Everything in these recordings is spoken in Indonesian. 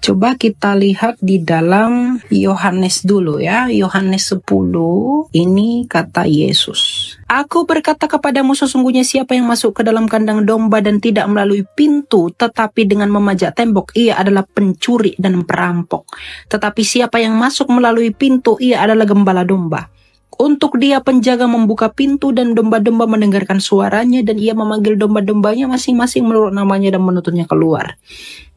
Coba kita lihat di dalam Yohanes dulu ya. Yohanes 10, ini kata Yesus. Aku berkata kepadamu, sesungguhnya siapa yang masuk ke dalam kandang domba dan tidak melalui pintu, tetapi dengan memajak tembok, ia adalah pencuri dan perampok. Tetapi siapa yang masuk melalui pintu, ia adalah gembala domba. Untuk dia penjaga membuka pintu dan domba-domba mendengarkan suaranya, dan ia memanggil domba-dombanya masing-masing menurut namanya dan menututnya keluar.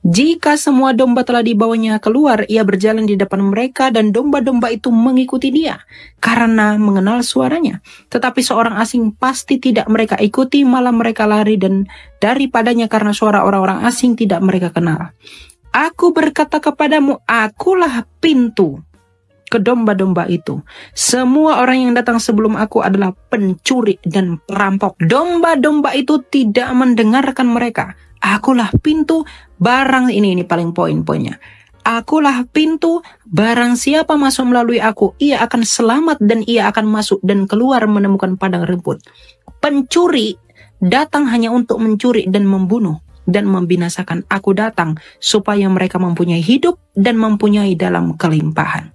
Jika semua domba telah dibawanya keluar, ia berjalan di depan mereka dan domba-domba itu mengikuti dia karena mengenal suaranya. Tetapi seorang asing pasti tidak mereka ikuti, malah mereka lari dan daripadanya karena suara orang-orang asing tidak mereka kenal. Aku berkata kepadamu, akulah pintu ke domba-domba itu. Semua orang yang datang sebelum aku adalah pencuri dan perampok. Domba-domba itu tidak mendengarkan mereka. Akulah pintu, barang ini paling poin-poinnya. Akulah pintu, barang siapa masuk melalui aku, ia akan selamat dan ia akan masuk dan keluar menemukan padang rumput. Pencuri datang hanya untuk mencuri dan membunuh dan membinasakan. Aku datang supaya mereka mempunyai hidup dan mempunyai dalam kelimpahan.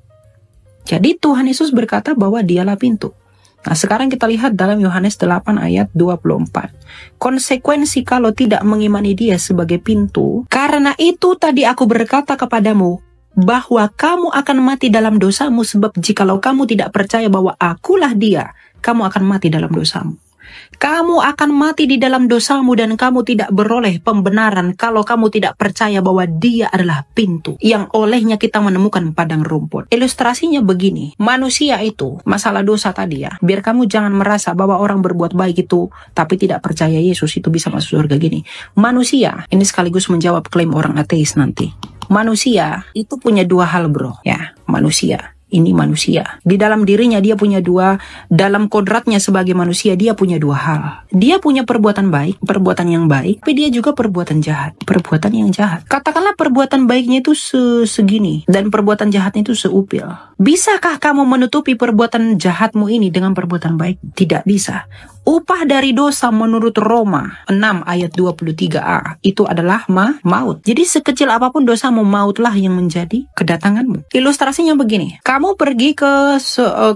Jadi Tuhan Yesus berkata bahwa dialah pintu. Nah, sekarang kita lihat dalam Yohanes 8 ayat 24. Konsekuensi kalau tidak mengimani dia sebagai pintu, karena itu tadi aku berkata kepadamu, bahwa kamu akan mati dalam dosamu, sebab jikalau kamu tidak percaya bahwa akulah dia, kamu akan mati dalam dosamu. Kamu akan mati di dalam dosamu dan kamu tidak beroleh pembenaran kalau kamu tidak percaya bahwa dia adalah pintu yang olehnya kita menemukan padang rumput. Ilustrasinya begini, manusia itu, masalah dosa tadi ya, biar kamu jangan merasa bahwa orang berbuat baik itu tapi tidak percaya Yesus itu bisa masuk surga gini. Manusia, ini sekaligus menjawab klaim orang ateis nanti. Manusia itu punya dua hal bro, ya, manusia. Ini manusia. Di dalam dirinya dia punya dua, dalam kodratnya sebagai manusia dia punya dua hal. Dia punya perbuatan baik, perbuatan yang baik, tapi dia juga perbuatan jahat, perbuatan yang jahat. Katakanlah perbuatan baiknya itu segini, dan perbuatan jahatnya itu seupil. Bisakah kamu menutupi perbuatan jahatmu ini dengan perbuatan baik? Tidak bisa. Upah dari dosa menurut Roma 6 ayat 23a itu adalah maut. Jadi sekecil apapun dosamu, mautlah yang menjadi kedatanganmu. Ilustrasinya begini, kamu pergi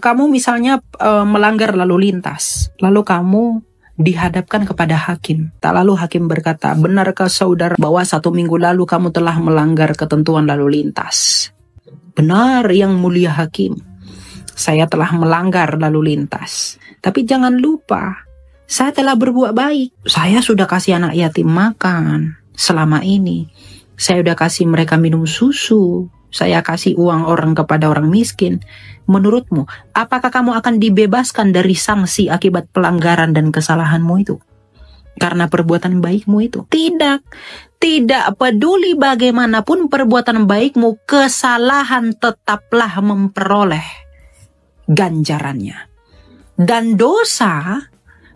kamu misalnya melanggar lalu lintas, lalu kamu dihadapkan kepada hakim. Tak lalu hakim berkata, benarkah saudara bahwa 1 minggu lalu kamu telah melanggar ketentuan lalu lintas? Benar yang mulia hakim, saya telah melanggar lalu lintas. Tapi jangan lupa, saya telah berbuat baik. Saya sudah kasih anak yatim makan selama ini. Saya sudah kasih mereka minum susu. Saya kasih uang orang kepada orang miskin. Menurutmu, apakah kamu akan dibebaskan dari sanksi akibat pelanggaran dan kesalahanmu itu? Karena perbuatan baikmu itu? Tidak. Tidak peduli bagaimanapun perbuatan baikmu, kesalahan tetaplah memperoleh ganjarannya. Dan dosa,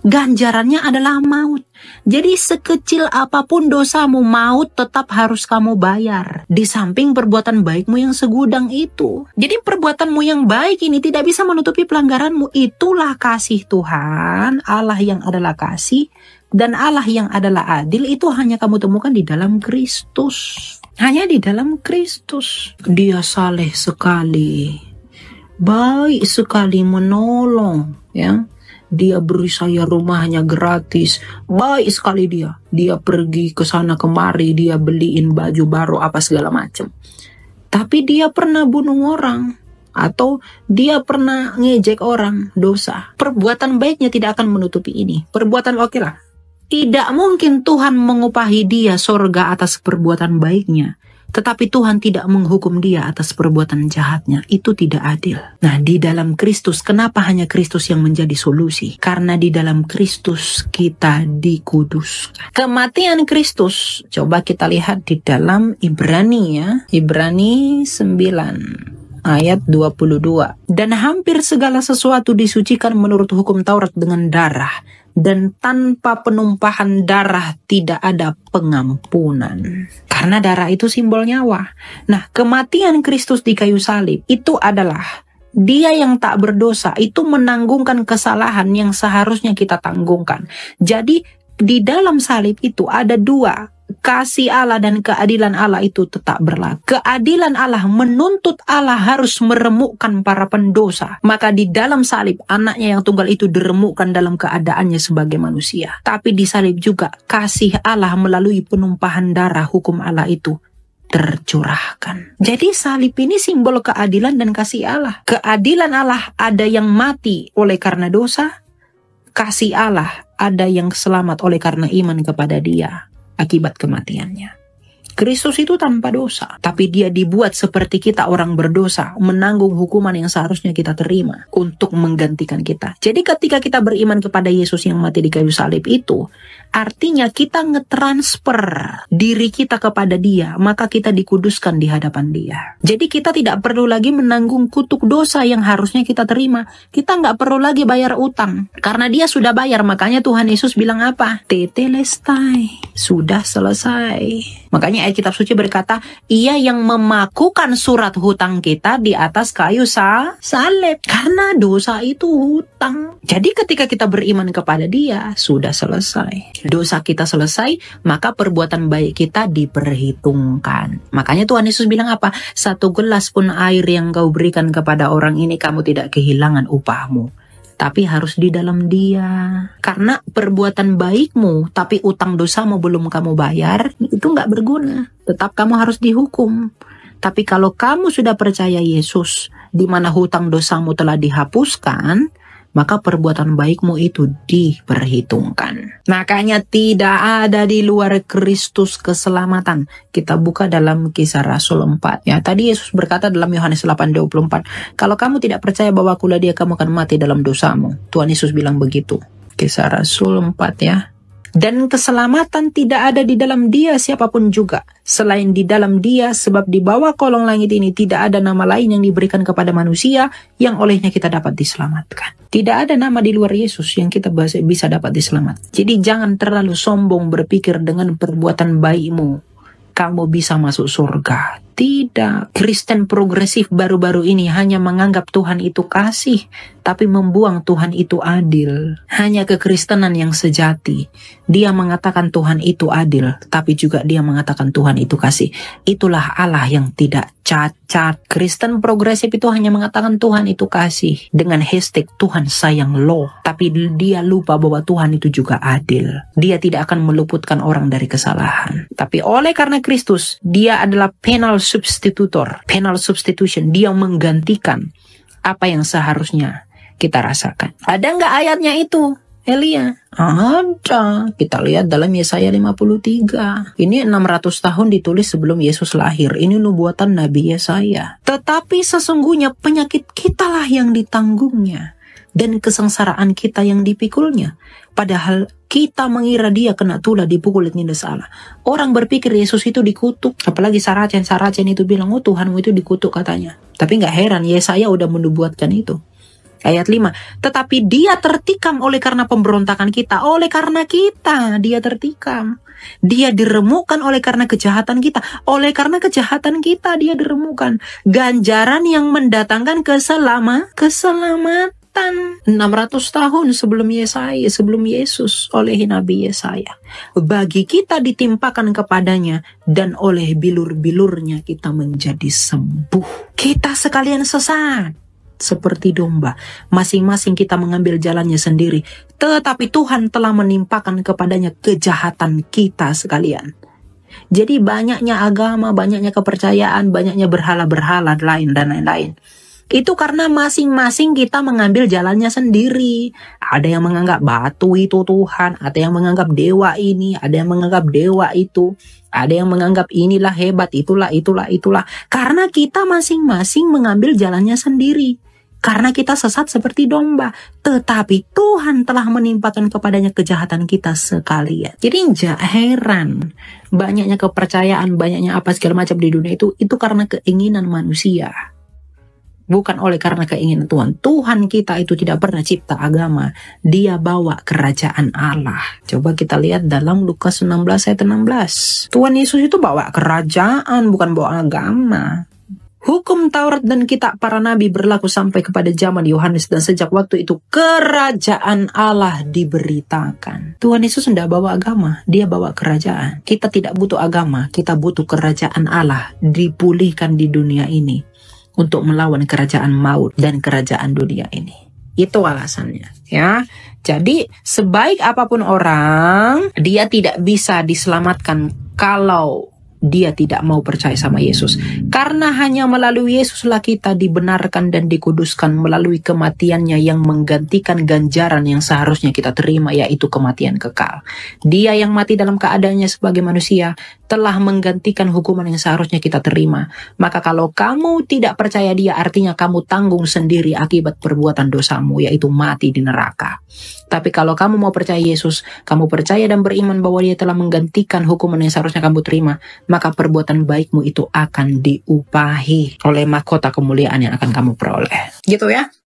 ganjarannya adalah maut. Jadi sekecil apapun dosamu, maut tetap harus kamu bayar. Di samping perbuatan baikmu yang segudang itu. Jadi perbuatanmu yang baik ini tidak bisa menutupi pelanggaranmu. Itulah kasih Tuhan, Allah yang adalah kasih, dan Allah yang adalah adil, itu hanya kamu temukan di dalam Kristus. Hanya di dalam Kristus. Dia saleh sekali, baik sekali menolong, ya. Dia beri saya rumahnya gratis, baik sekali dia. Dia pergi ke sana kemari, dia beliin baju baru apa segala macam. Tapi dia pernah bunuh orang, atau dia pernah ngejek orang, dosa. Perbuatan baiknya tidak akan menutupi ini. Perbuatan oke lah. Tidak mungkin Tuhan mengupahi dia sorga atas perbuatan baiknya. Tetapi Tuhan tidak menghukum dia atas perbuatan jahatnya. Itu tidak adil. Nah, di dalam Kristus, kenapa hanya Kristus yang menjadi solusi? Karena di dalam Kristus kita dikuduskan. Kematian Kristus, coba kita lihat di dalam Ibrani ya. Ibrani 9 ayat 22. Dan hampir segala sesuatu disucikan menurut hukum Taurat dengan darah. Dan tanpa penumpahan darah tidak ada pengampunan. Karena darah itu simbol nyawa. Nah, kematian Kristus di kayu salib itu adalah dia yang tak berdosa itu menanggungkan kesalahan yang seharusnya kita tanggungkan. Jadi di dalam salib itu ada dua kasih Allah dan keadilan Allah itu tetap berlaku. Keadilan Allah menuntut Allah harus meremukkan para pendosa. Maka di dalam salib, anaknya yang tunggal itu diremukkan dalam keadaannya sebagai manusia. Tapi di salib juga kasih Allah melalui penumpahan darah hukum Allah itu tercurahkan. Jadi salib ini simbol keadilan dan kasih Allah. Keadilan Allah ada yang mati oleh karena dosa. Kasih Allah ada yang selamat oleh karena iman kepada Dia akibat kematiannya. Kristus itu tanpa dosa, tapi Dia dibuat seperti kita orang berdosa, menanggung hukuman yang seharusnya kita terima untuk menggantikan kita. Jadi ketika kita beriman kepada Yesus yang mati di kayu salib itu, artinya kita ngetransfer diri kita kepada Dia, maka kita dikuduskan di hadapan Dia. Jadi kita tidak perlu lagi menanggung kutuk dosa yang harusnya kita terima. Kita nggak perlu lagi bayar utang, karena Dia sudah bayar. Makanya Tuhan Yesus bilang apa? Tetelestai, sudah selesai. Makanya ayat kitab suci berkata, Ia yang memakukan surat hutang kita di atas kayu salib. Karena dosa itu hutang. Jadi ketika kita beriman kepada Dia, sudah selesai. Dosa kita selesai, maka perbuatan baik kita diperhitungkan. Makanya Tuhan Yesus bilang apa? 1 gelas pun air yang kau berikan kepada orang ini, kamu tidak kehilangan upahmu. Tapi harus di dalam Dia. Karena perbuatan baikmu, tapi utang dosamu belum kamu bayar, itu nggak berguna. Tetap kamu harus dihukum. Tapi kalau kamu sudah percaya Yesus, di mana hutang dosamu telah dihapuskan, maka perbuatan baikmu itu diperhitungkan. Makanya tidak ada di luar Kristus keselamatan. Kita buka dalam Kisah Rasul 4. Ya, tadi Yesus berkata dalam Yohanes 8:24, kalau kamu tidak percaya bahwa akulah Dia, kamu akan mati dalam dosamu. Tuhan Yesus bilang begitu. Kisah Rasul 4 ya. Dan keselamatan tidak ada di dalam Dia siapapun juga selain di dalam Dia, sebab di bawah kolong langit ini tidak ada nama lain yang diberikan kepada manusia yang olehnya kita dapat diselamatkan. Tidak ada nama di luar Yesus yang kita bisa dapat diselamatkan. Jadi jangan terlalu sombong berpikir dengan perbuatan baikmu kamu bisa masuk surga. Tidak. Kristen progresif baru-baru ini hanya menganggap Tuhan itu kasih, tapi membuang Tuhan itu adil. Hanya kekristenan yang sejati. Dia mengatakan Tuhan itu adil, tapi juga Dia mengatakan Tuhan itu kasih. Itulah Allah yang tidak cacat. Kristen progresif itu hanya mengatakan Tuhan itu kasih dengan hashtag Tuhan sayang lo, tapi dia lupa bahwa Tuhan itu juga adil. Dia tidak akan meluputkan orang dari kesalahan. Tapi oleh karena Kristus, Dia adalah penal substitution. Dia menggantikan apa yang seharusnya kita rasakan. Ada nggak ayatnya itu, Elia? Ada. Kita lihat dalam Yesaya 53. Ini 600 tahun ditulis sebelum Yesus lahir. Ini nubuatan Nabi Yesaya. Tetapi sesungguhnya penyakit kitalah yang ditanggungnya, dan kesengsaraan kita yang dipikulnya. Padahal kita mengira Dia kena tulah, dipukul, ditindas Allah. Orang berpikir Yesus itu dikutuk. Apalagi Saracen itu bilang, oh Tuhanmu itu dikutuk katanya. Tapi gak heran, Yesaya udah menubuatkan itu. Ayat 5, tetapi Dia tertikam oleh karena pemberontakan kita. Oleh karena kita Dia tertikam. Dia diremukkan oleh karena kejahatan kita. Oleh karena kejahatan kita Dia diremukkan. Ganjaran yang mendatangkan keselamatan. 600 tahun sebelum Yesus oleh Nabi Yesaya. Bagi kita ditimpakan kepadanya, dan oleh bilur-bilurnya kita menjadi sembuh. Kita sekalian sesat seperti domba, masing-masing kita mengambil jalannya sendiri. Tetapi Tuhan telah menimpakan kepadanya kejahatan kita sekalian. Jadi banyaknya agama, banyaknya kepercayaan, banyaknya berhala-berhala lain dan lain-lain. Itu karena masing-masing kita mengambil jalannya sendiri. Ada yang menganggap batu itu Tuhan, ada yang menganggap dewa ini, ada yang menganggap dewa itu, ada yang menganggap inilah hebat, itulah. Karena kita masing-masing mengambil jalannya sendiri. Karena kita sesat seperti domba. Tetapi Tuhan telah menimpakan kepadanya kejahatan kita sekalian. Jadi jangan heran banyaknya kepercayaan, banyaknya apa segala macam di dunia itu karena keinginan manusia. Bukan oleh karena keinginan Tuhan. Tuhan kita itu tidak pernah cipta agama. Dia bawa kerajaan Allah. Coba kita lihat dalam Lukas 16 ayat 16. Tuhan Yesus itu bawa kerajaan, bukan bawa agama. Hukum Taurat dan kitab para nabi berlaku sampai kepada zaman Yohanes, dan sejak waktu itu kerajaan Allah diberitakan. Tuhan Yesus tidak bawa agama, dia bawa kerajaan. Kita tidak butuh agama, kita butuh kerajaan Allah dipulihkan di dunia ini untuk melawan kerajaan maut dan kerajaan dunia ini. Itu alasannya, ya. Jadi sebaik apapun orang, dia tidak bisa diselamatkan kalau dia tidak mau percaya sama Yesus. Karena hanya melalui Yesuslah kita dibenarkan dan dikuduskan melalui kematiannya yang menggantikan ganjaran yang seharusnya kita terima, yaitu kematian kekal. Dia yang mati dalam keadaannya sebagai manusia telah menggantikan hukuman yang seharusnya kita terima. Maka kalau kamu tidak percaya dia, artinya kamu tanggung sendiri akibat perbuatan dosamu, yaitu mati di neraka. Tapi kalau kamu mau percaya Yesus, kamu percaya dan beriman bahwa dia telah menggantikan hukuman yang seharusnya kamu terima, maka perbuatan baikmu itu akan diupahi oleh mahkota kemuliaan yang akan kamu peroleh. Gitu ya.